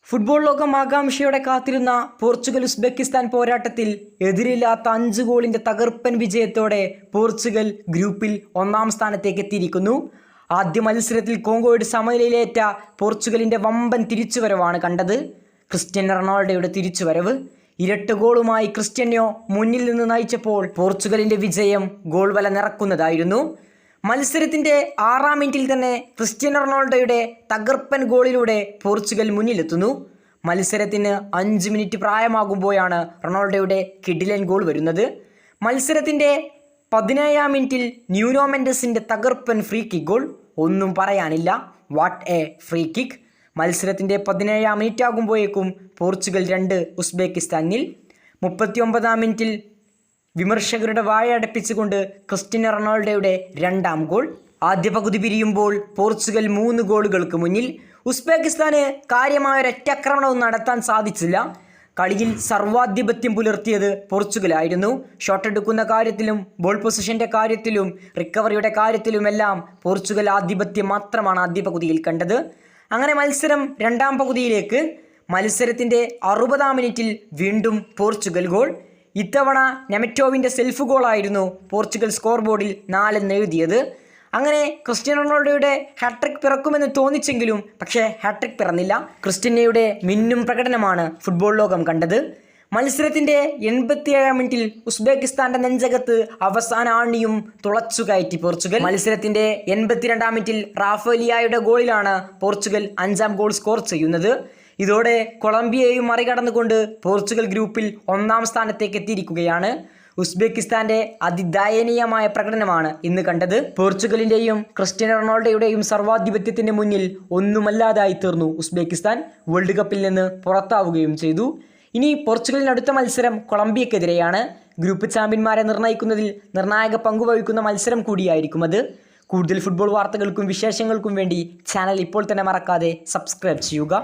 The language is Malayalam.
ഫുട്ബോൾ ലോകം ആകാംക്ഷയോടെ കാത്തിരുന്ന പോർച്ചുഗൽ ഉസ്ബെക്കിസ്ഥാൻ പോരാട്ടത്തിൽ എതിരില്ലാത്ത 5 ഗോളിന്റെ തകർപ്പൻ വിജയത്തോടെ പോർച്ചുഗൽ ഗ്രൂപ്പിൽ 1-ാം സ്ഥാനത്തേക്ക് എത്തിയിരിക്കുന്നു. ആദ്യ മത്സരത്തിൽ കോങ്കോയുടെ സമനിലയിലേറ്റ പോർച്ചുഗലിന്റെ വമ്പൻ തിരിച്ചുവരവാണ് കണ്ടത്. ക്രിസ്റ്റ്യാനോ റൊണാൾഡോയുടെ തിരിച്ചുവരവ്. ഇരട്ട ഗോളുമായി ക്രിസ്റ്റ്യാനോ മുന്നിൽ നിന്ന് നയിച്ചപ്പോൾ പോർച്ചുഗലിന്റെ വിജയം ഗോൾ വല നിറക്കുന്നതായിരുന്നു. മത്സരത്തിന്റെ 6-ാം മിനിറ്റിൽ തന്നെ ക്രിസ്റ്റ്യാനോ റൊണാൾഡോയുടെ തകർപ്പൻ ഗോളിലൂടെ പോർച്ചുഗൽ മുന്നിലെത്തുന്നു. മത്സരത്തിന് 5 മിനിറ്റ് പ്രായമാകുമ്പോഴാണ് റൊണാൾഡോയുടെ കിടിലൻ ഗോൾ വരുന്നത്. മത്സരത്തിന്റെ 17-ാം മിനിറ്റിൽ ന്യൂനോ മെൻഡസിന്റെ തകർപ്പൻ ഫ്രീ കിക്ക് ഗോൾ. ഒന്നും പറയാനില്ല, വാട്ട് എ ഫ്രീ കിക്ക്. മത്സരത്തിന്റെ 17-ാം മിനിറ്റ് ആകുമ്പോഴേക്കും പോർച്ചുഗൽ 2, ഉസ്ബെക്കിസ്ഥാൻ 0. 39-ാം മിനിറ്റിൽ വിമർശകരുടെ വായടപ്പിച്ചുകൊണ്ട് ക്രിസ്റ്റ്യാനോ റൊണാൾഡോയുടെ 2-ാം ഗോൾ. ആദ്യ പകുതി പിരിയുമ്പോൾ പോർച്ചുഗൽ 3 ഗോളുകൾക്ക് മുന്നിൽ. ഉസ്ബെക്കിസ്ഥാന് കാര്യമായ ഒരൊറ്റാക്രമണവും നടത്താൻ സാധിച്ചില്ല. കളിയിൽ സർവാധിപത്യം പുലർത്തിയത് പോർച്ചുഗലായിരുന്നു. ഷോട്ട് എടുക്കുന്ന കാര്യത്തിലും ബോൾ പൊസിഷന്റെ കാര്യത്തിലും റിക്കവറിയുടെ കാര്യത്തിലുമെല്ലാം പോർച്ചുഗൽ ആധിപത്യം മാത്രമാണ് ആദ്യ പകുതിയിൽ കണ്ടത്. അങ്ങനെ മത്സരം 2-ാം പകുതിയിലേക്ക്. മത്സരത്തിന്റെ 60-ാം മിനിറ്റിൽ വീണ്ടും പോർച്ചുഗൽ ഗോൾ. ഇത്തവണ നെമറ്റോവിൻ്റെ സെൽഫ് ഗോളായിരുന്നു പോർച്ചുഗൽ സ്കോർ ബോർഡിൽ 4 എഴുതിയത്. അങ്ങനെ ക്രിസ്റ്റ്യാനോ റൊണാൾഡോയുടെ ഹാട്രിക് പിറക്കുമെന്ന് തോന്നിച്ചെങ്കിലും പക്ഷേ ഹാട്രിക് പിറന്നില്ല. ക്രിസ്റ്റ്യാനോയുടെ മിന്നും പ്രകടനമാണ് ഫുട്ബോൾ ലോകം കണ്ടത്. മത്സരത്തിന്റെ 87-ാം മിനിറ്റിൽ ഉസ്ബെക്കിസ്ഥാന്റെ നെഞ്ചകത്ത് അവസാന ആണിയും തുളച്ചു കയറ്റി പോർച്ചുഗൽ. മത്സരത്തിന്റെ 82-ാം മിനിറ്റിൽ റാഫേലിയായുടെ ഗോളിലാണ് പോർച്ചുഗൽ 5-ാം ഗോൾ സ്കോർ ചെയ്യുന്നത്. ഇതോടെ കൊളംബിയയെയും മറികടന്നുകൊണ്ട് പോർച്ചുഗൽ ഗ്രൂപ്പിൽ 1-ാം സ്ഥാനത്തേക്ക് എത്തിയിരിക്കുകയാണ്. ഉസ്ബെക്കിസ്ഥാന്റെ അതിദയനീയമായ പ്രകടനമാണ് ഇന്ന് കണ്ടത്. പോർച്ചുഗലിന്റെയും ക്രിസ്റ്റ്യാനോ റൊണാൾഡോയുടെയും സർവാധിപത്യത്തിന് മുന്നിൽ ഒന്നുമല്ലാതായി തീർന്നു ഉസ്ബെക്കിസ്ഥാൻ. വേൾഡ് കപ്പിൽ നിന്ന് പുറത്താവുകയും ചെയ്തു. ഇനി പോർച്ചുഗലിന് അടുത്ത മത്സരം കൊളംബിയക്കെതിരെയാണ്. ഗ്രൂപ്പ് ചാമ്പ്യന്മാരെ നിർണ്ണയിക്കുന്നതിൽ നിർണായക പങ്കുവഹിക്കുന്ന മത്സരം കൂടിയായിരിക്കും അത്. കൂടുതൽ ഫുട്ബോൾ വാർത്തകൾക്കും വിശേഷങ്ങൾക്കും വേണ്ടി ചാനൽ ഇപ്പോൾ തന്നെ മറക്കാതെ സബ്സ്ക്രൈബ് ചെയ്യുക.